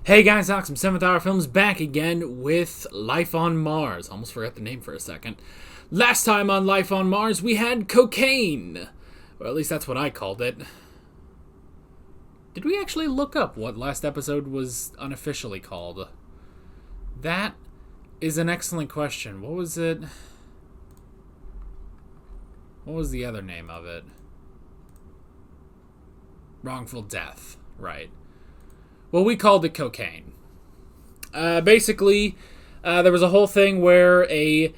Hey guys, Ox from 7th Hour Films back again with Life on Mars. Almost forgot the name for a second. Last time on Life on Mars, we had cocaine. Or at least that's what I called it. Did we actually look up what last episode was unofficially called? That is an excellent question. What was it? What was the other name of it? Wrongful death, right. Well, we called it cocaine. Basically, there was a whole thing where a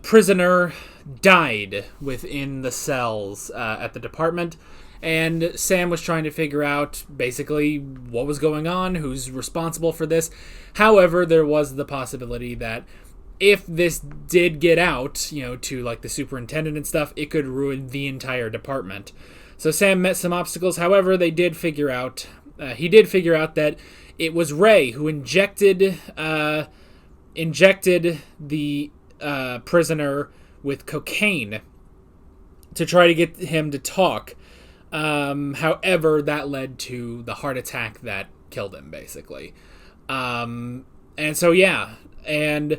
prisoner died within the cells at the department, and Sam was trying to figure out basically what was going on, who's responsible for this. However, there was the possibility that if this did get out, to like the superintendent and stuff, it could ruin the entire department. So Sam met some obstacles. However, he did figure out that it was Ray who injected the prisoner with cocaine to try to get him to talk. However, that led to the heart attack that killed him, basically. And so yeah, and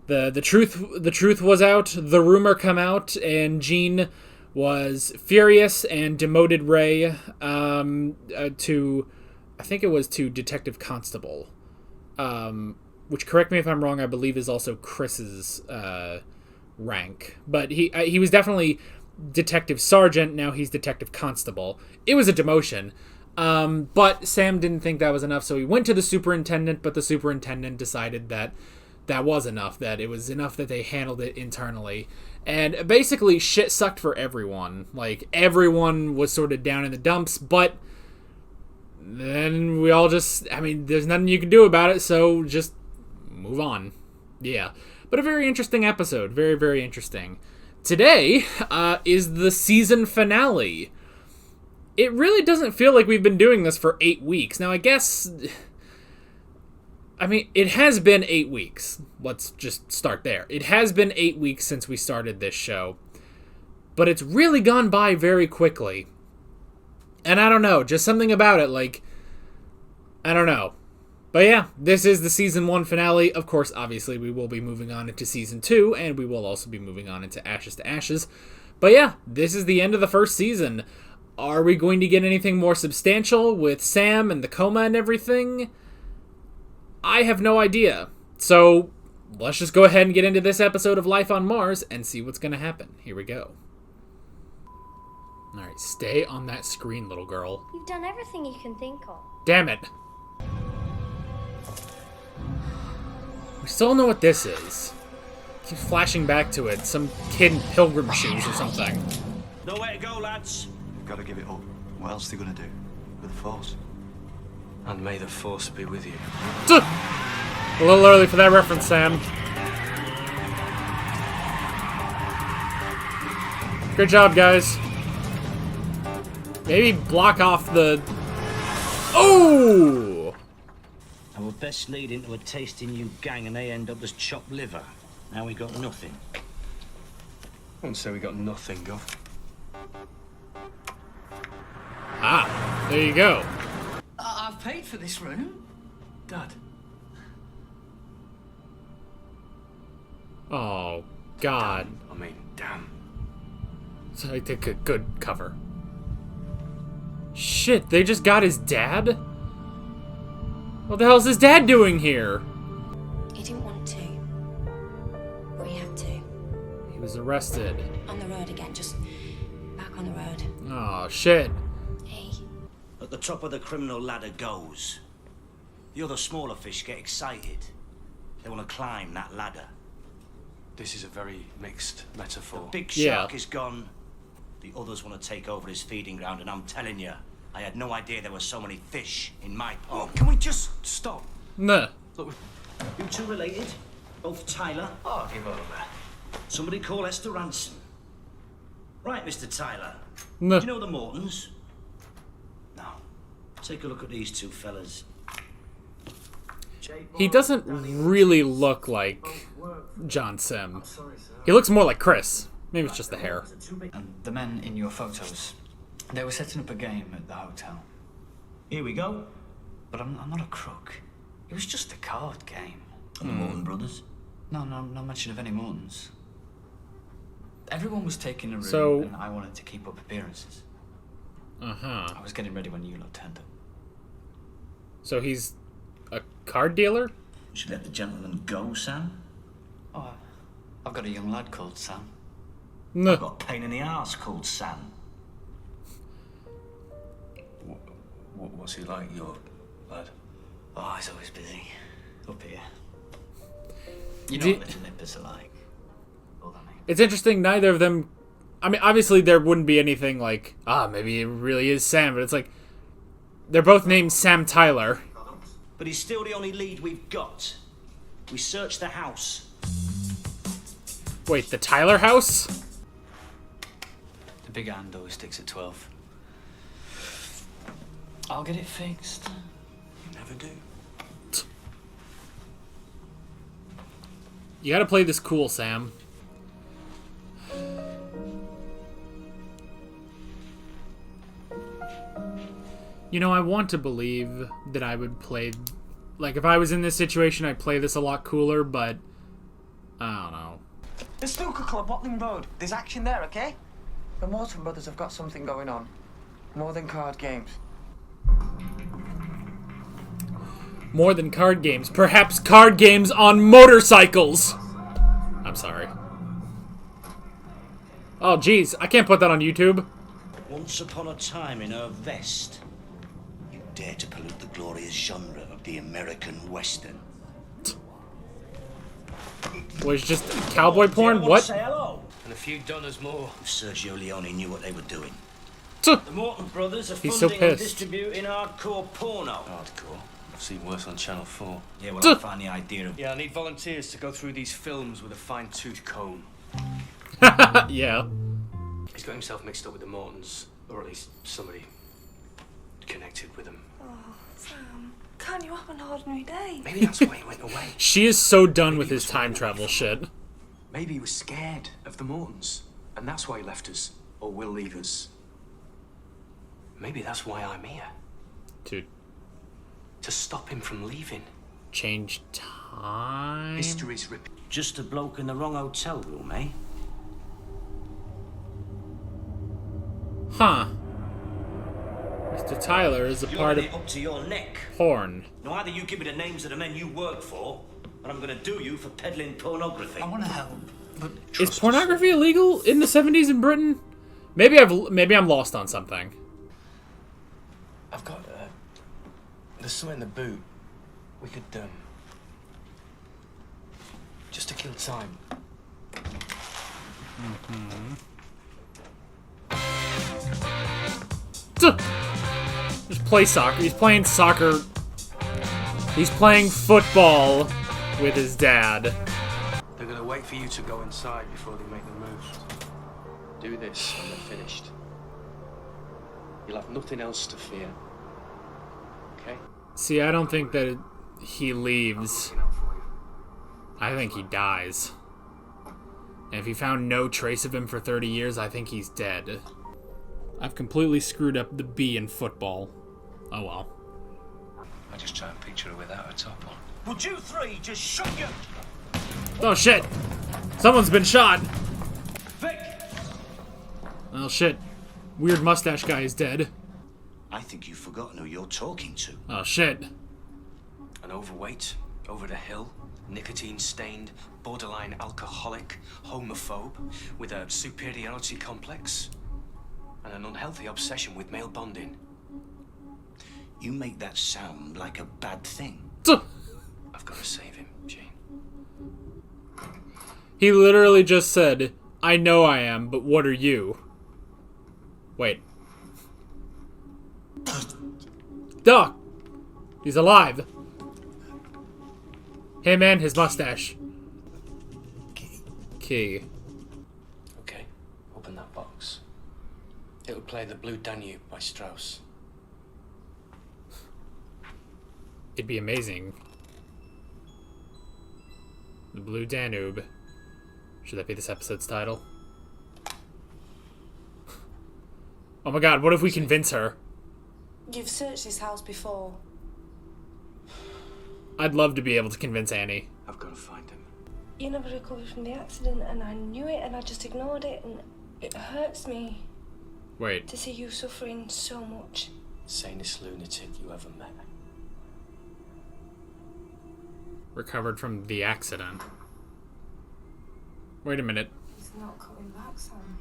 the truth was out. The rumor come out, and Gene was furious and demoted Ray to, I think it was to Detective Constable, which, correct me if I'm wrong, I believe is also Chris's rank. But he was definitely Detective Sergeant, now he's Detective Constable. It was a demotion, but Sam didn't think that was enough, so he went to the superintendent, but the superintendent decided that was enough, that it was enough that they handled it internally. And basically, shit sucked for everyone. Like, everyone was sort of down in the dumps, but then we all just, there's nothing you can do about it, so just move on. Yeah. But a very interesting episode. Very, very interesting. Today is the season finale. It really doesn't feel like we've been doing this for 8 weeks. Now, I guess, it has been 8 weeks. Let's just start there. It has been 8 weeks since we started this show. But it's really gone by very quickly. And I don't know, just something about it, I don't know. But yeah, this is the Season 1 finale. Of course, obviously, we will be moving on into Season 2, and we will also be moving on into Ashes to Ashes. But yeah, this is the end of the first season. Are we going to get anything more substantial with Sam and the coma and everything? I have no idea. So, let's just go ahead and get into this episode of Life on Mars and see what's going to happen. Here we go. Alright, stay on that screen, little girl. You've done everything you can think of. Damn it. We still don't know what this is. Keep flashing back to it. Some kid in pilgrim shoes or something. Nowhere to go, lads. We've got to give it up. What else are they going to do? With the Force? And may the Force be with you. A little early for that reference, Sam. Good job, guys. Maybe block off the... Oh! Our best lead into a tasting new gang, and they end up as chopped liver. Now we got nothing. I wouldn't say we got nothing, Gov. Ah, there you go. I've paid for this room. Dad. Oh, God. Damn. So I think a good cover. Shit, they just got his dad? What the hell is his dad doing here? He didn't want to. But he had to. He was arrested. On the road again, just back on the road. Oh, shit. Hey. At the top of the criminal ladder goes. The other smaller fish get excited. They want to climb that ladder. This is a very mixed metaphor. Big shark is gone. The others want to take over his feeding ground, and I'm telling you, I had no idea there were so many fish in my pond. Can we just stop? Nah. Look, You two related? Both Tyler? oh, give over. Somebody call Esther Ransom. Right, Mr. Tyler. Nah. Do you know the Mortons? No. Take a look at these two fellas. He doesn't really look like John Sim. He looks more like Chris. Maybe it's just the hair. And the men in your photos, they were setting up a game at the hotel. Here we go. but I'm not a crook. It was just a card game. And the Morton brothers? No mention of any Mortons. Everyone was taking a room, So- and I wanted to keep up appearances. Uh-huh. I was getting ready when you lot turned up. So he's a card dealer? You should let the gentleman go, Sam. Oh, I've got a young lad called Sam. No. I've got a pain in the arse called Sam. What's he like, your lad? Oh, he's always busy. Up here. You know Do- what little nippers are like. All that means. It's interesting, neither of them... I mean, obviously there wouldn't be anything like, maybe it really is Sam, but it's like, they're both named Sam Tyler. But he's still the only lead we've got. We searched the house. Wait, the Tyler house? The big hand always sticks at 12. I'll get it fixed. You never do. You gotta play this cool, Sam. You know, I want to believe that I would play... Like, if I was in this situation, I'd play this a lot cooler, but... I don't know. The snooker club, Watling Road. There's action there, okay? The Morton brothers have got something going on. More than card games. More than card games. Perhaps card games on motorcycles! I'm sorry. Oh, jeez. I can't put that on YouTube. Once upon a time in her vest. You dare to pollute the glorious genre of the American Western. Was just cowboy porn? What? Say hello. And a few dollars more. If Sergio Leone knew what they were doing. Tuh. The Morton brothers are He's so funding and pissed. distributing hardcore porno. Hardcore. I've seen worse on Channel 4. Yeah, well, Tuh. I find the idea of... Yeah, I need volunteers to go through these films with a fine-tooth comb. Yeah. He's got himself mixed up with the Mortons, or at least somebody connected with them. Sam, can't you have an ordinary day? Maybe that's why he went away. She is so done with his time travel shit. Maybe he was scared of the Mortons, and that's why he left us, or will leave us. Maybe that's why I'm here, Dude. to stop him from leaving. Change time? History's repeat. Just a bloke in the wrong hotel room, eh? Huh. Mr. Tyler is a You're part in of it up to your neck. porn. Now, either you give me the names of the men you work for, or I'm gonna do you for peddling pornography. I want to help, but Is pornography illegal in the 70s in Britain? Maybe I'm lost on something. I've got, there's something in the boot. We could, just to kill time. Tuh. Just play soccer. He's playing soccer. He's playing football with his dad. They're gonna wait for you to go inside before they make the move. Do this when they're finished. You'll have nothing else to fear. Okay? See, I don't think that he leaves. Looking out for you. I think he dies. And if he found no trace of him for 30 years, I think he's dead. I've completely screwed up the B in football. Oh well. I just try and picture her without her top on. Would you three just shut your... Oh shit! Someone's been shot! Vic! Oh shit. Weird mustache guy is dead. I think you've forgotten who you're talking to. Oh shit. An overweight, over the hill, nicotine-stained, borderline alcoholic, homophobe, with a superiority complex, and an unhealthy obsession with male bonding. You make that sound like a bad thing. Tuh. I've got to save him, Jane. He literally just said, I know I am, but what are you? Wait. Duh! He's alive. Him and his mustache. Key. Okay, open that box. It'll play The Blue Danube by Strauss. It'd be amazing. The Blue Danube. Should that be this episode's title? Oh my god, what if we convince her? You've searched this house before. I'd love to be able to convince Annie. I've got to find him. You never recovered from the accident, and I knew it, and I just ignored it, and it hurts me Wait. to see you suffering so much. Sanest lunatic you ever met. Recovered from the accident. Wait a minute. He's not coming back, Sam.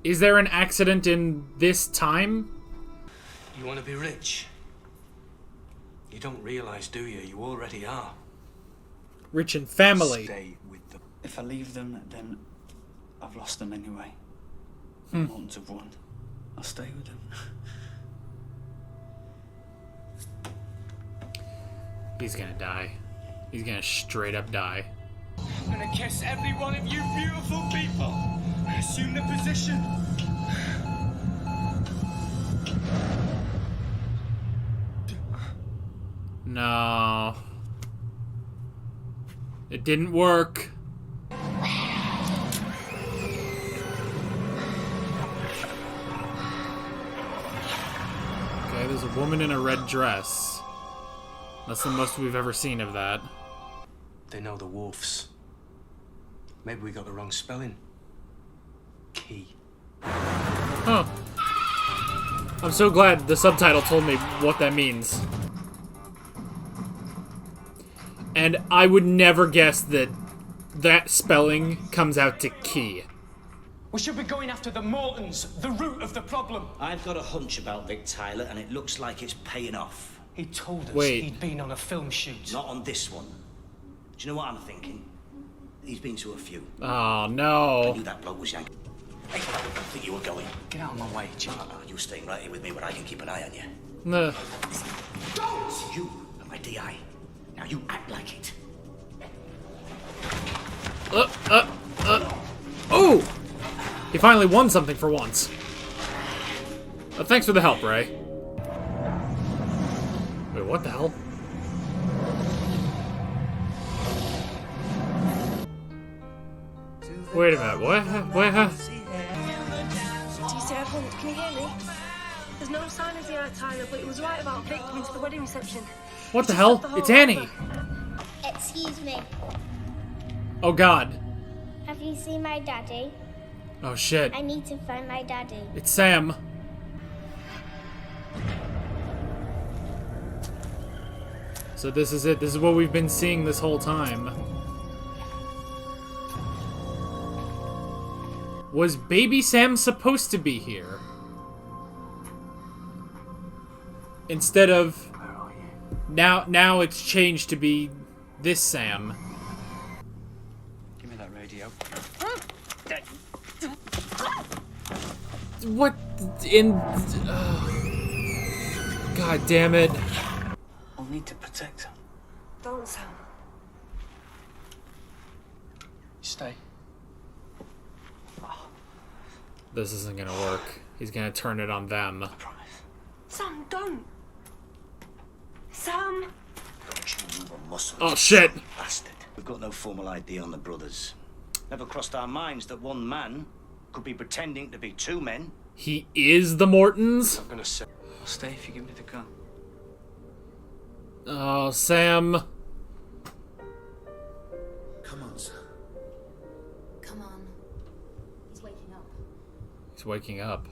Is there an accident in this time? You want to be rich? You don't realize, do you? You already are. Rich and family. Stay with them. If I leave them, then I've lost them anyway. Mortons have won. I'll stay with them. He's gonna die. He's gonna straight up die. I'm gonna kiss every one of you beautiful people. Assume the position. No. It didn't work. Okay, there's a woman in a red dress. That's the most we've ever seen of that. They know the wolves. Maybe we got the wrong spelling. Key. Huh. I'm so glad the subtitle told me what that means. And I would never guess that that spelling comes out to key. We should be going after the Mortons, the root of the problem. I've got a hunch about Vic Tyler, and it looks like it's paying off. He told us Wait. he'd been on a film shoot. Not on this one. Do you know what I'm thinking? He's been to a few. Oh, I no. knew that bloke was Yankee. Hey, I didn't think you were going. Get out of my way, Jim. You're staying right here with me where I can keep an eye on you. Nah. Don't! You are my DI. Now you act like it. Oh! He finally won something for once. Thanks for the help, Ray. Wait, what the hell? Wait a minute, what? What? Do you see everyone? Can you hear me? There's no sign of the eye, Tyler, but it was right about Vic coming to the wedding reception. What the hell? It's Annie! Excuse me. Oh god. Have you seen my daddy? Oh shit. I need to find my daddy. It's Sam. So this is it. This is what we've been seeing this whole time. Was baby Sam supposed to be here? Instead of... Now it's changed to be this Sam. Give me that radio. What in... God damn it. I'll need to protect him. Don't, Sam. Stay. This isn't gonna work. He's gonna turn it on them. Promise. Sam, don't. Sam. Don't you move a muscle. Oh shit. Bastard. We've got no formal ID on the brothers. Never crossed our minds that one man could be pretending to be two men. He is the Mortons? I'm gonna say. I'll stay if you give me the gun. Oh, Sam. Come on, Sam. Come on. He's waking up. He's waking up.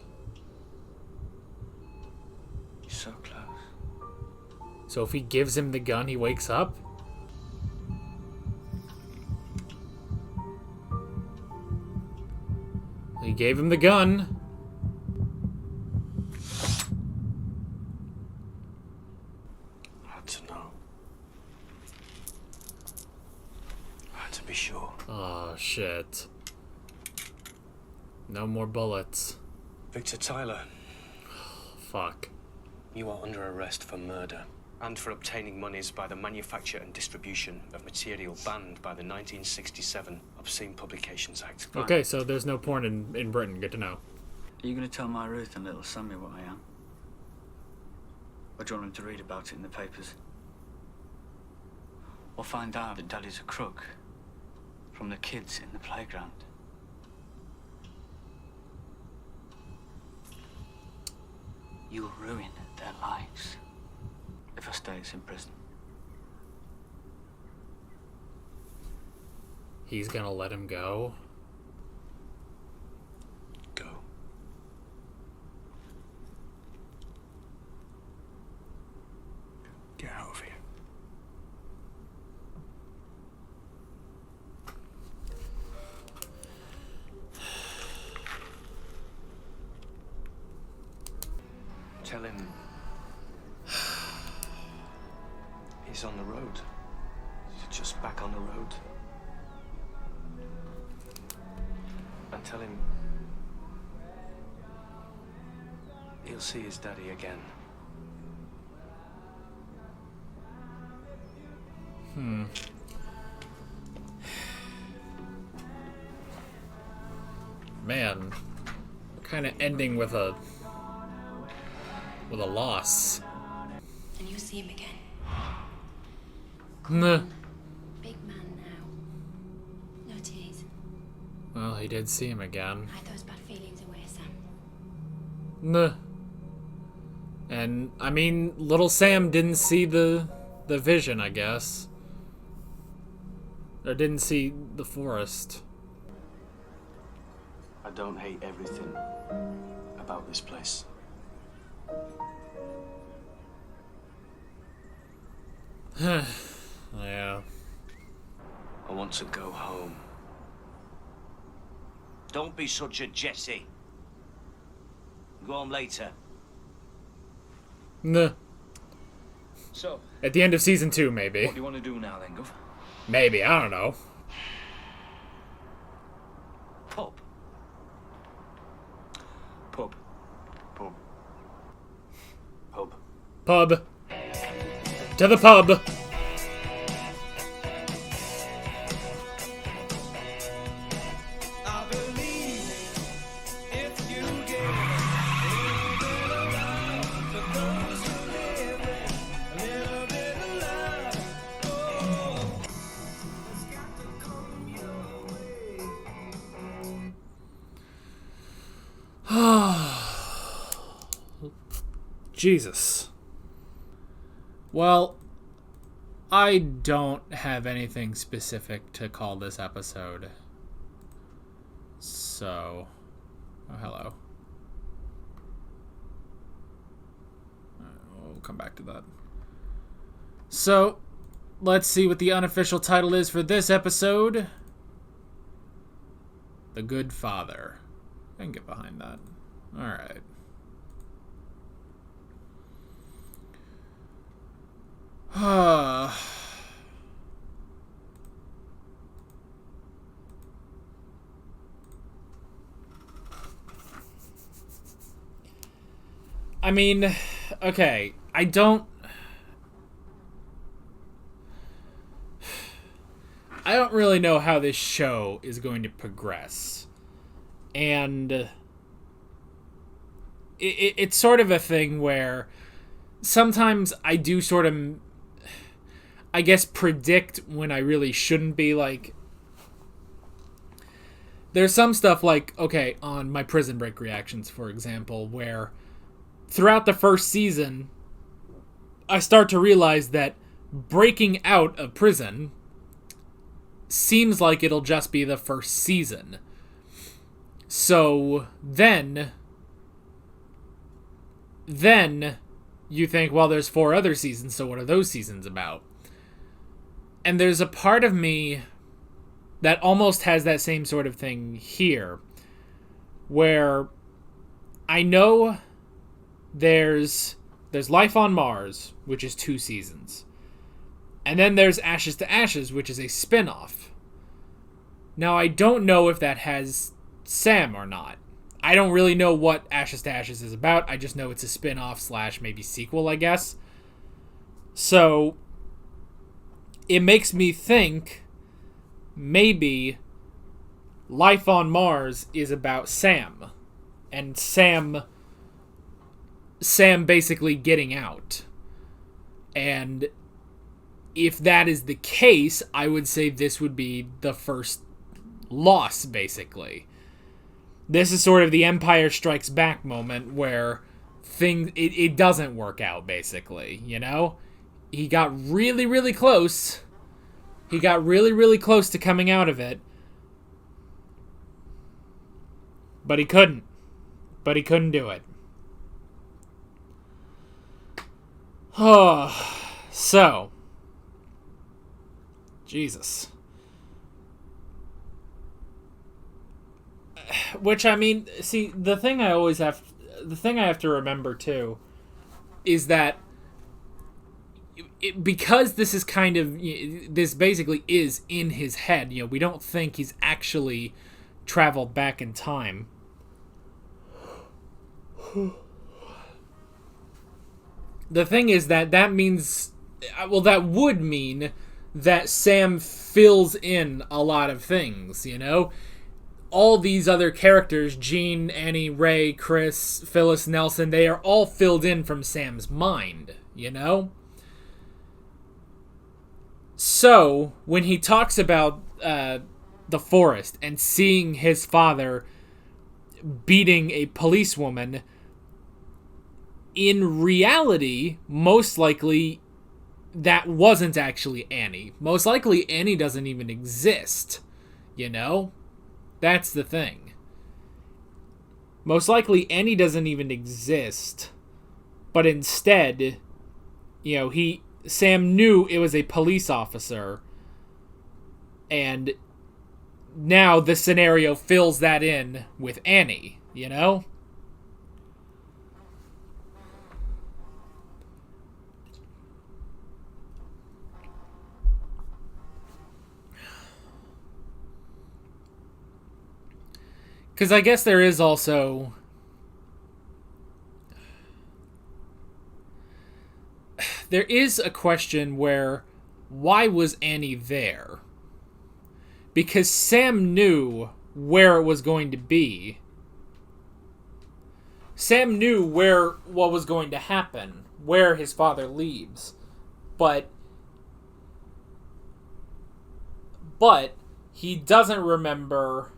You're so close. So if he gives him the gun, he wakes up? He gave him the gun. I had to know. I had to be sure. Oh, shit. No more bullets. Victor Tyler, Fuck. you are under arrest for murder and for obtaining monies by the manufacture and distribution of material banned by the 1967 Obscene Publications Act. Okay, so there's no porn in Britain. Good to know. Are you going to tell my Ruth and little Sammy what I am? Or do you want them to read about it in the papers? Or find out that Daddy's a crook from the kids in the playground? You'll ruin their lives if I stay in prison. He's gonna let him go? Go. Get out of here. Tell him he's on the road. He's just back on the road. And tell him he'll see his daddy again. Man, kind of ending with a loss. And you'll see him again. Nah. Big man now. No tears. Well, he did see him again. Hide those bad feelings away, Sam. Nah. And, I mean, little Sam didn't see the vision, I guess. Or didn't see the forest. I don't hate everything about this place. Yeah. I want to go home. Don't be such a Jesse. Go home later. Nah. So, At the end of season 2, maybe. what do you want to do now then, Gov? Maybe, I don't know. Pub. Pub. Pub. Pub. Pub. To the pub. Jesus. Well, I don't have anything specific to call this episode. So, oh, hello. We'll come back to that. So, let's see what the unofficial title is for this episode. The Good Father. I can get behind that. Alright. I mean, okay, I don't really know how this show is going to progress. And it's sort of a thing where sometimes I do sort of, I guess, predict when I really shouldn't be. Like, there's some stuff like, okay, on my Prison Break reactions, for example, where throughout the first season, I start to realize that breaking out of prison seems like it'll just be the first season. So then you think, well, there's 4 other seasons, so what are those seasons about? And there's a part of me that almost has that same sort of thing here, where I know there's Life on Mars, which is 2 seasons. And then there's Ashes to Ashes, which is a spin-off. Now, I don't know if that has Sam or not. I don't really know what Ashes to Ashes is about. I just know it's a spin-off / maybe sequel, I guess. So, it makes me think maybe Life on Mars is about Sam. And Sam basically getting out. And if that is the case, I would say this would be the first loss, basically. This is sort of the Empire Strikes Back moment where it doesn't work out, basically, you know? He got really, really close, He got really, really close to coming out of it. But he couldn't. But he couldn't do it. Oh, so. Jesus. Which, I mean, see, the thing I have to remember, too, is that because this is kind of, this basically is in his head, we don't think he's actually traveled back in time. The thing is that means, well, that would mean that Sam fills in a lot of things, All these other characters, Jean, Annie, Ray, Chris, Phyllis, Nelson, they are all filled in from Sam's mind, So, when he talks about the forest and seeing his father beating a policewoman, in reality, most likely, that wasn't actually Annie. Most likely, Annie doesn't even exist, That's the thing. Most likely, Annie doesn't even exist, but instead, Sam knew it was a police officer, and now the scenario fills that in with Annie, Because I guess there is also... There is a question where, why was Annie there? Because Sam knew where it was going to be. Sam knew what was going to happen, where his father leaves. But he doesn't remember...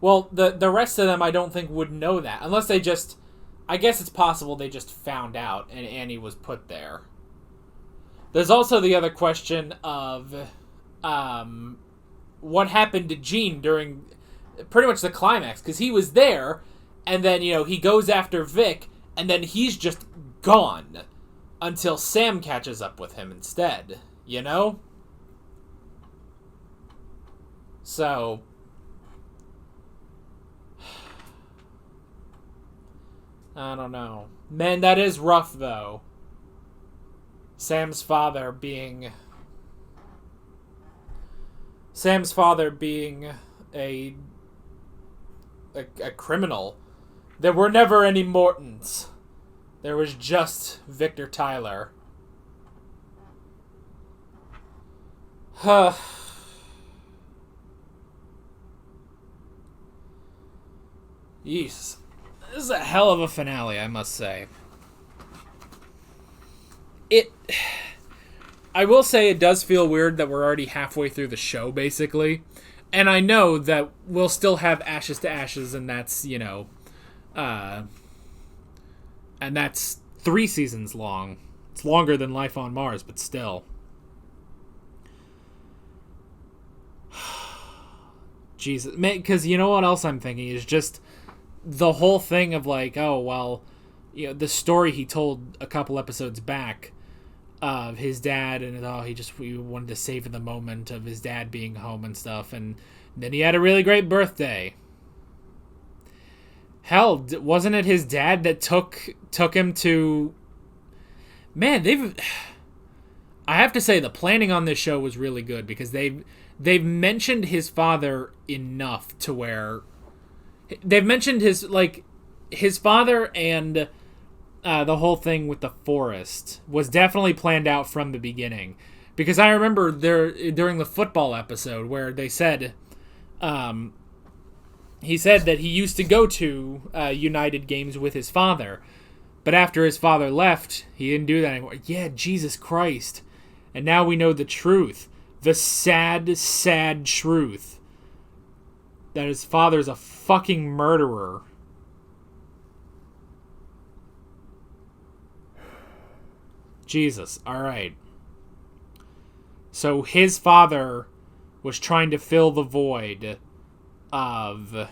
Well, the rest of them I don't think would know that. Unless they just... I guess it's possible they just found out and Annie was put there. There's also the other question of what happened to Gene during pretty much the climax. Because he was there, and then, he goes after Vic, and then he's just gone until Sam catches up with him instead. So... I don't know. Man, that is rough, though. Sam's father being a criminal. There were never any Mortons. There was just Victor Tyler. Yeesh. This is a hell of a finale, I must say. I will say it does feel weird that we're already halfway through the show, basically. And I know that we'll still have Ashes to Ashes, and that's, and that's 3 seasons long. It's longer than Life on Mars, but still. Jesus. Because you know what else I'm thinking is just... the whole thing of the story he told a couple episodes back of his dad, and he wanted to savor the moment of his dad being home and stuff, and then he had a really great birthday. Hell, wasn't it his dad that took him to... Man, I have to say the planning on this show was really good, because they've mentioned his father enough to where... They've mentioned his father, and the whole thing with the forest was definitely planned out from the beginning. Because I remember during the football episode where they said, he said that he used to go to United games with his father. But after his father left, he didn't do that anymore. Yeah, Jesus Christ. And now we know the truth. The sad, sad truth. That his father's a fucking murderer. Jesus. All right. So his father was trying to fill the void of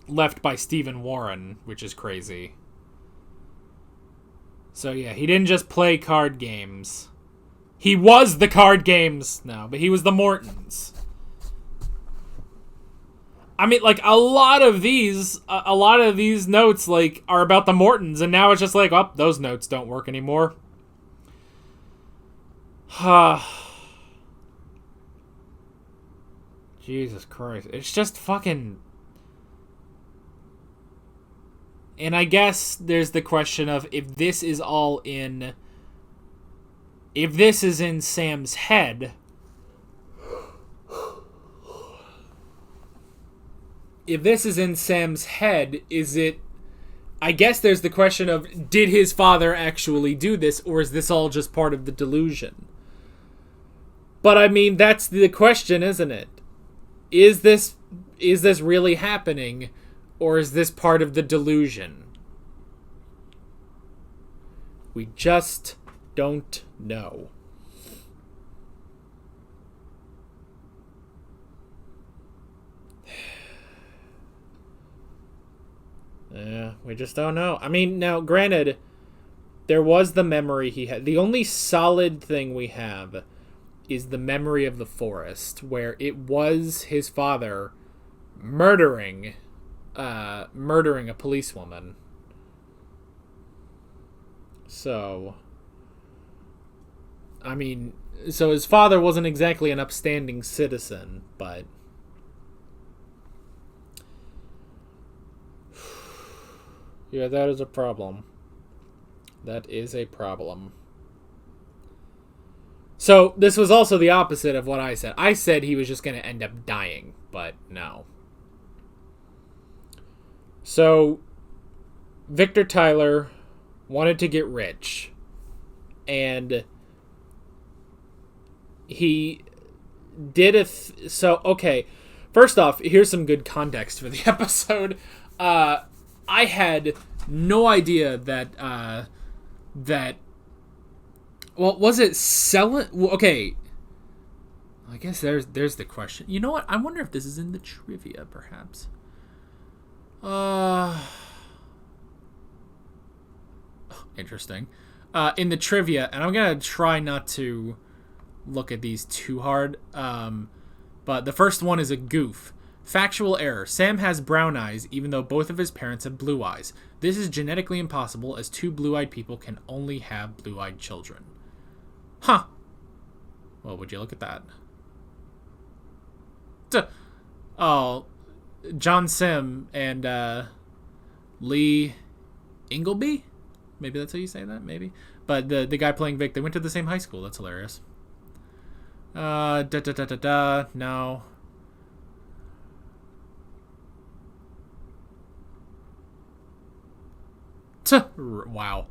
left by Stephen Warren, which is crazy. So yeah, he didn't just play card games. He was the card games. No, but he was the Mortons. I mean, like, a lot of these notes, like, are about the Mortons, and now it's just like, oh, those notes don't work anymore. Jesus Christ. It's just fucking... And I guess there's the question of if this is all in... If this is in Sam's head... If this is in Sam's head, is it... I guess there's the question of, did his father actually do this, or is this all just part of the delusion? But I mean, that's the question, isn't it? Is this really happening, or is this part of the delusion? We just don't know. Yeah, we just don't know. I mean, now, granted, there was the memory he had. The only solid thing we have is the memory of the forest, where it was his father murdering a policewoman. So, I mean, so his father wasn't exactly an upstanding citizen, but... Yeah, that is a problem. That is a problem. So, this was also the opposite of what I said. I said he was just going to end up dying, but no. So, Victor Tyler wanted to get rich. And he did so, okay. First off, here's some good context for the episode. I had no idea that, well, was it selling? Okay. I guess there's the question. You know what? I wonder if this is in the trivia, perhaps. Interesting. In the trivia, and I'm going to try not to look at these too hard, but the first one is a goof. Factual error. Sam has brown eyes, even though both of his parents have blue eyes. This is genetically impossible, as two blue-eyed people can only have blue-eyed children. Huh. Well, would you look at that? Oh, John Sim and Lee Ingleby? Maybe that's how you say that, maybe. But the guy playing Vic, they went to the same high school. That's hilarious. No. Wow.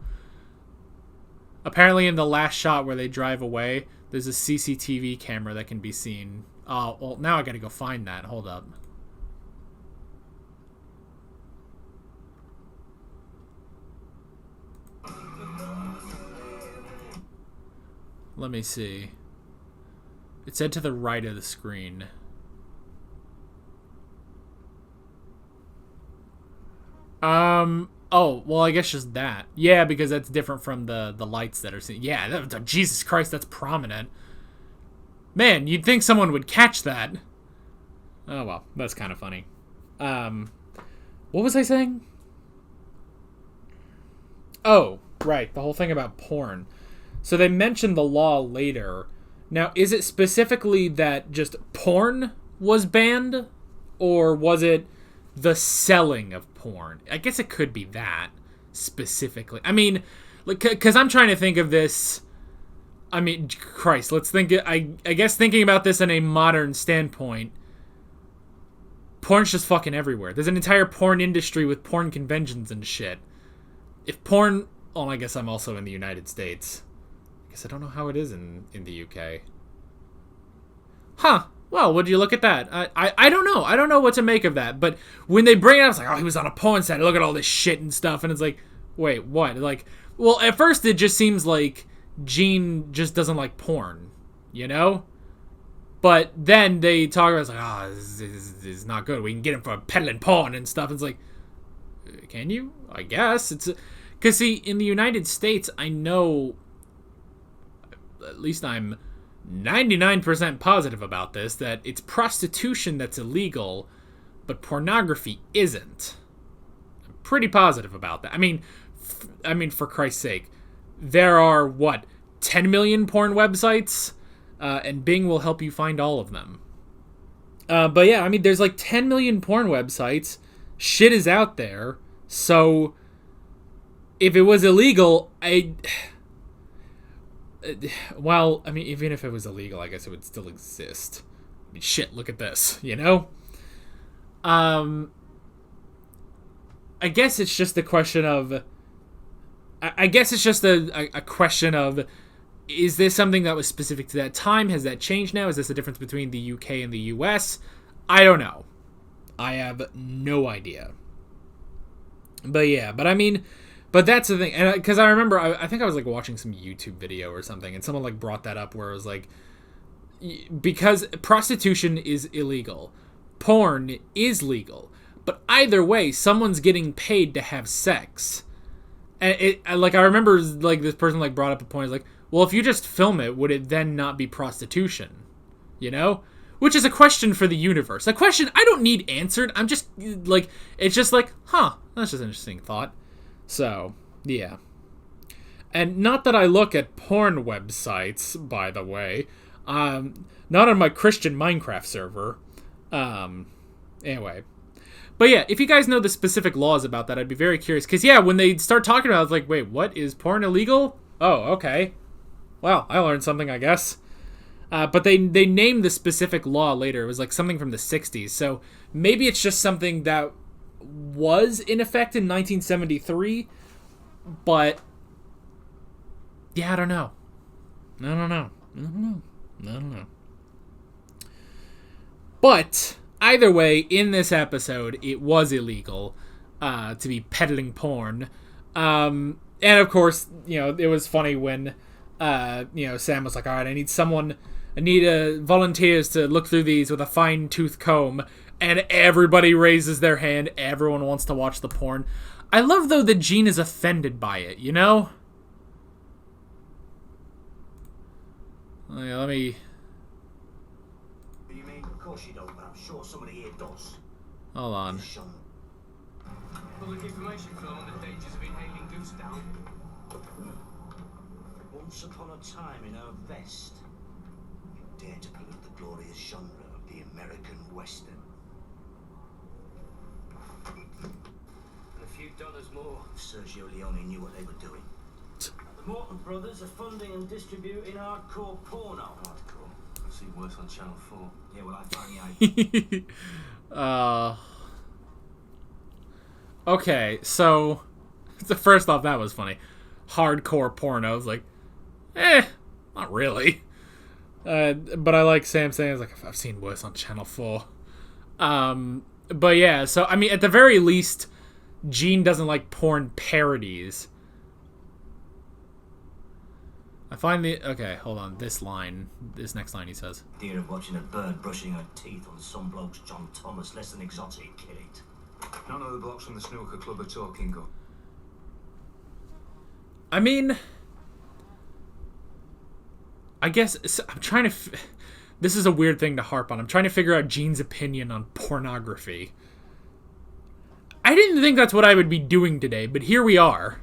Apparently in the last shot where they drive away, there's a CCTV camera that can be seen. Oh, well, now I gotta go find that. Hold up. Let me see. It said to the right of the screen. Oh, well, I guess just that. Yeah, because that's different from the lights that are seen. Yeah, Jesus Christ, that's prominent. Man, you'd think someone would catch that. Oh, well, that's kind of funny. What was I saying? Oh, right, the whole thing about porn. So they mentioned the law later. Now, is it specifically that just porn was banned? Or was it the selling of porn? I guess it could be that, specifically. I mean, because I'm trying to think of this... I mean, Christ, let's think... I guess thinking about this in a modern standpoint, porn's just fucking everywhere. There's an entire porn industry with porn conventions and shit. If porn... Well, I guess I'm also in the United States. I guess I don't know how it is in the UK. Huh. Well, would you look at that? I don't know. I don't know what to make of that. But when they bring it up, it's like, oh, he was on a porn set. Look at all this shit and stuff. And it's like, wait, what? Like, Well, at first it just seems like Gene just doesn't like porn, you know? But then they talk about, it's like, this is not good. We can get him for peddling porn and stuff. It's like, can you? I guess. Because, see, in the United States, I know, at least I'm 99% positive about this, that it's prostitution that's illegal, but pornography isn't. I'm pretty positive about that. I mean, for Christ's sake, there are, 10 million porn websites? And Bing will help you find all of them. But yeah, I mean, there's like 10 million porn websites. Shit is out there. So, if it was illegal, well, I mean, even if it was illegal, I guess it would still exist. I mean, shit, look at this, you know? I guess it's just a question of... I guess it's just a question of... Is this something that was specific to that time? Has that changed now? Is this a difference between the UK and the US? I don't know. I have no idea. But yeah, but that's the thing. And because I remember, I think I was like watching some YouTube video or something, and someone like brought that up where it was like, because prostitution is illegal, porn is legal, but either way, someone's getting paid to have sex. And I remember like this person like brought up a point, like, well, if you just film it, would it then not be prostitution? You know? Which is a question for the universe. A question I don't need answered. I'm just, like, it's just like, that's just an interesting thought. So, yeah. And not that I look at porn websites, by the way. Not on my Christian Minecraft server. Anyway. But yeah, if you guys know the specific laws about that, I'd be very curious. Because, yeah, when they start talking about it, I was like, wait, what? Is porn illegal? Oh, okay. Well, I learned something, I guess. But they named the specific law later. It was like something from the 60s. So maybe it's just something that was in effect in 1973. But, yeah, I don't know. I don't know. But, either way, in this episode, it was illegal to be peddling porn. And, of course, it was funny when... Sam was like, all right, I need volunteers to look through these with a fine-tooth comb, and everybody raises their hand. Everyone wants to watch the porn. I love, though, that Gene is offended by it, you know? Let me... What do you mean? Of course you don't, but I'm sure somebody here does. Hold on. Public information film on the dangers of inhaling goose down. Once upon a time in her vest, you dare to pollute the glorious genre of the American Western. And a few dollars more. Sergio Leone knew what they were doing. The Morton brothers are funding and distributing hardcore porno. Hardcore? I've seen worse on Channel 4. Yeah, well, I find the idea. Okay, so... First off, that was funny. Hardcore porno. I was like, not really. But I like Sam saying, like, I've seen worse on Channel 4. But yeah, so, I mean, at the very least, Gene doesn't like porn parodies. I find okay, hold on, this next line he says. The idea of watching a bird brushing her teeth on some bloke's John Thomas, less than exotic, kill it. None of the blocks from the snooker club are talking, go. I mean... I guess I'm trying to... This is a weird thing to harp on. I'm trying to figure out Gene's opinion on pornography. I didn't think that's what I would be doing today, but here we are.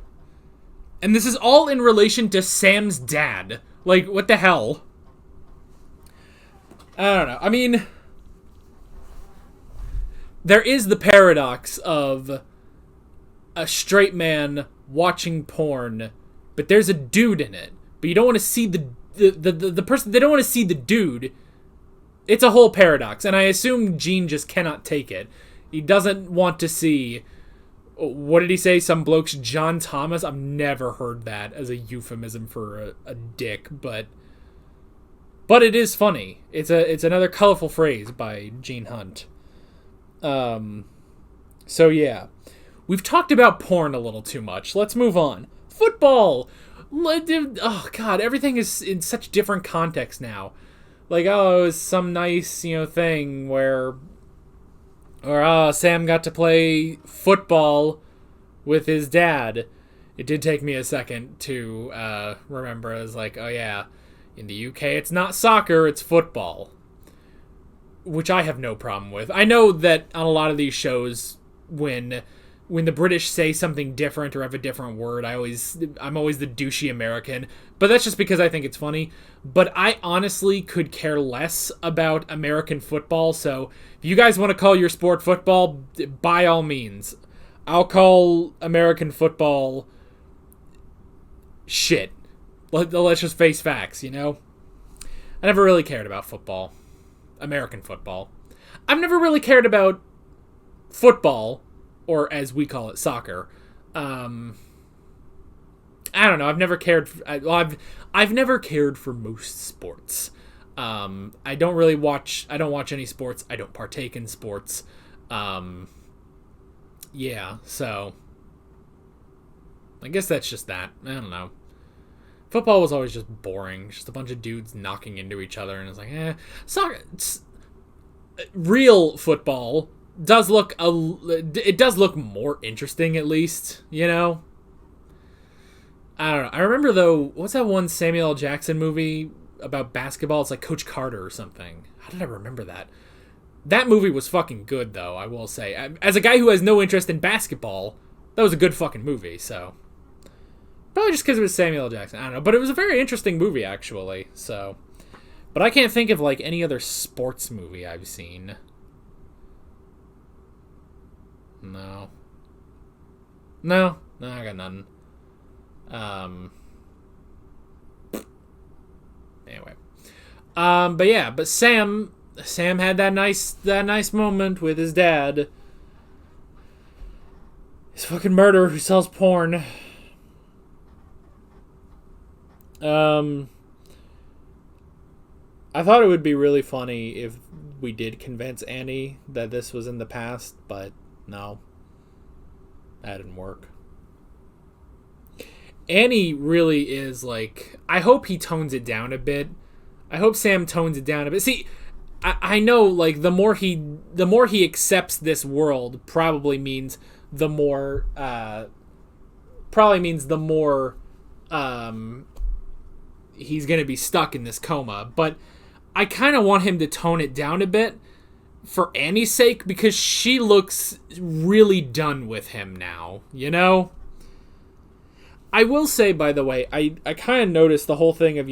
And this is all in relation to Sam's dad. Like, what the hell? I don't know. I mean... There is the paradox of a straight man watching porn, but there's a dude in it. But you don't want to see the person, they don't want to see the dude. It's a whole paradox, and I assume Gene just cannot take it. He doesn't want to see, what did he say, some bloke's John Thomas? I've never heard that as a euphemism for a dick, but it is funny. It's another colorful phrase by Gene Hunt. So yeah. We've talked about porn a little too much. Let's move on. football. Oh god, everything is in such different context now. Like, oh, it was some nice, thing where Sam got to play football with his dad. It did take me a second to remember. I was like, oh yeah, in the UK it's not soccer, it's football. Which I have no problem with. I know that on a lot of these shows, when the British say something different or have a different word, I'm always the douchey American. But that's just because I think it's funny. But I honestly could care less about American football. So if you guys want to call your sport football, by all means. I'll call American football shit. Let's just face facts, I never really cared about football. American football. I've never really cared about football, or as we call it, soccer. I don't know. I've never cared. I've never cared for most sports. I don't watch any sports. I don't partake in sports. Yeah. So I guess that's just that. I don't know. Football was always just boring. Just a bunch of dudes knocking into each other, and it's like, soccer. Real football does look more interesting, at least, I don't know. I remember, though, what's that one Samuel L. Jackson movie about basketball? It's like Coach Carter or something. How did I remember that? That movie was fucking good, though, I will say. As a guy who has no interest in basketball, that was a good fucking movie, so. Probably just because it was Samuel L. Jackson. I don't know. But it was a very interesting movie, actually, so. But I can't think of, any other sports movie I've seen. No, I got nothing. Anyway. But Sam had that nice moment with his dad. His fucking murderer who sells porn. I thought it would be really funny if we did convince Annie that this was in the past, but no. That didn't work. Annie really is I hope he tones it down a bit. I hope Sam tones it down a bit. See, I know the more he accepts this world probably means the more he's going to be stuck in this coma, but I kind of want him to tone it down a bit for Annie's sake, because she looks really done with him now, I will say, by the way, I kind of noticed the whole thing of,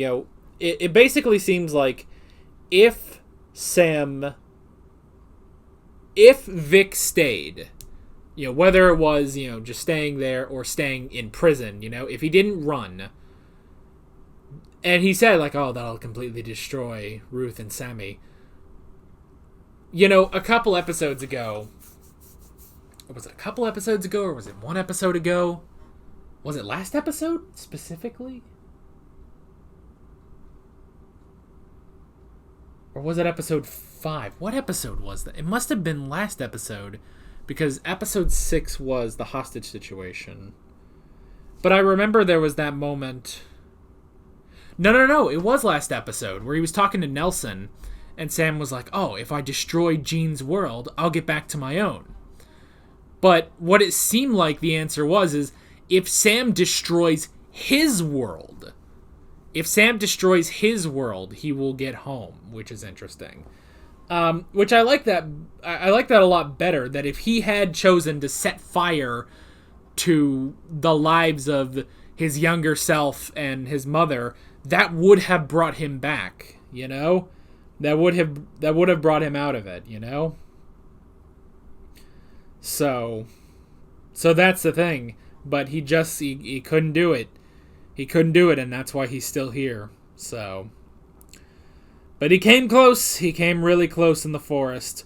it basically seems like if Vic stayed, whether it was, just staying there or staying in prison, if he didn't run, and he said, oh, that'll completely destroy Ruth and Sammy. A couple episodes ago... Was it a couple episodes ago, or was it one episode ago? Was it last episode, specifically? Or was it episode 5? What episode was that? It must have been last episode, because episode 6 was the hostage situation. But I remember there was that moment... No. It was last episode where he was talking to Nelson, and Sam was like, oh, if I destroy Jean's world, I'll get back to my own. But what it seemed like the answer is if Sam destroys his world, he will get home, which is interesting. Which I like that. I like that a lot better, that if he had chosen to set fire to the lives of his younger self and his mother, that would have brought him back, That would have brought him out of it, So that's the thing. But he couldn't do it. He couldn't do it, and that's why he's still here. So, but he came close. He came really close in the forest,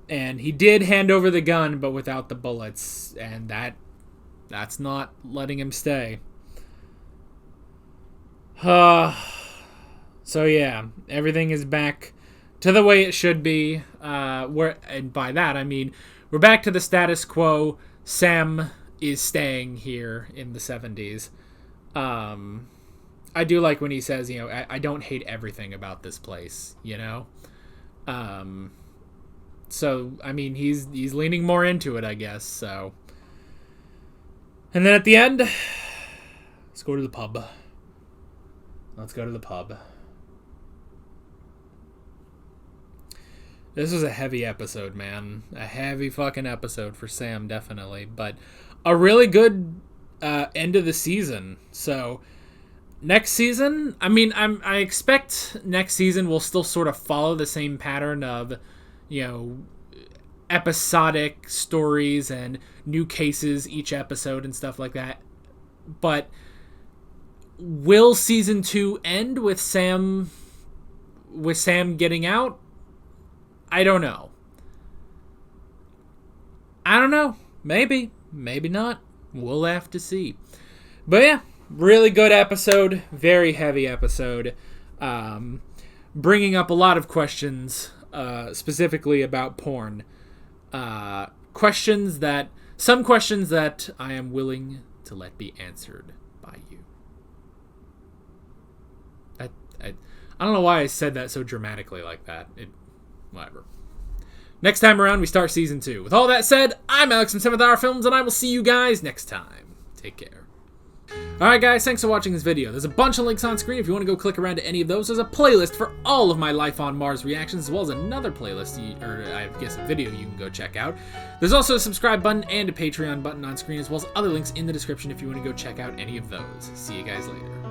and he did hand over the gun, but without the bullets, and that's not letting him stay. So yeah, everything is back to the way it should be. And by that I mean we're back to the status quo. Sam is staying here in the 70s. I do like when he says, you know, I don't hate everything about this place, you know? So, I mean, he's leaning more into it, I guess, so. And then at the end, let's go to the pub. Let's go to the pub. This was a heavy episode, man. A heavy fucking episode for Sam, definitely. But a really good end of the season. So, next season, I mean, I expect next season will still sort of follow the same pattern of, you know, episodic stories and new cases each episode and stuff like that. But will season 2 end with Sam getting out? I don't know. Maybe not. We'll have to see. But yeah, really good episode, very heavy episode, bringing up a lot of questions, specifically about porn. Some questions that I am willing to let be answered by you. I don't know why I said that so dramatically like that. Whatever. Next time around, we start season 2. With all that said, I'm Alex from 7th Hour Films, and I will see you guys next time. Take care. Alright guys, thanks for watching this video. There's a bunch of links on screen if you want to go click around to any of those. There's a playlist for all of my Life on Mars reactions, as well as another playlist, or I guess a video you can go check out. There's also a subscribe button and a Patreon button on screen, as well as other links in the description if you want to go check out any of those. See you guys later.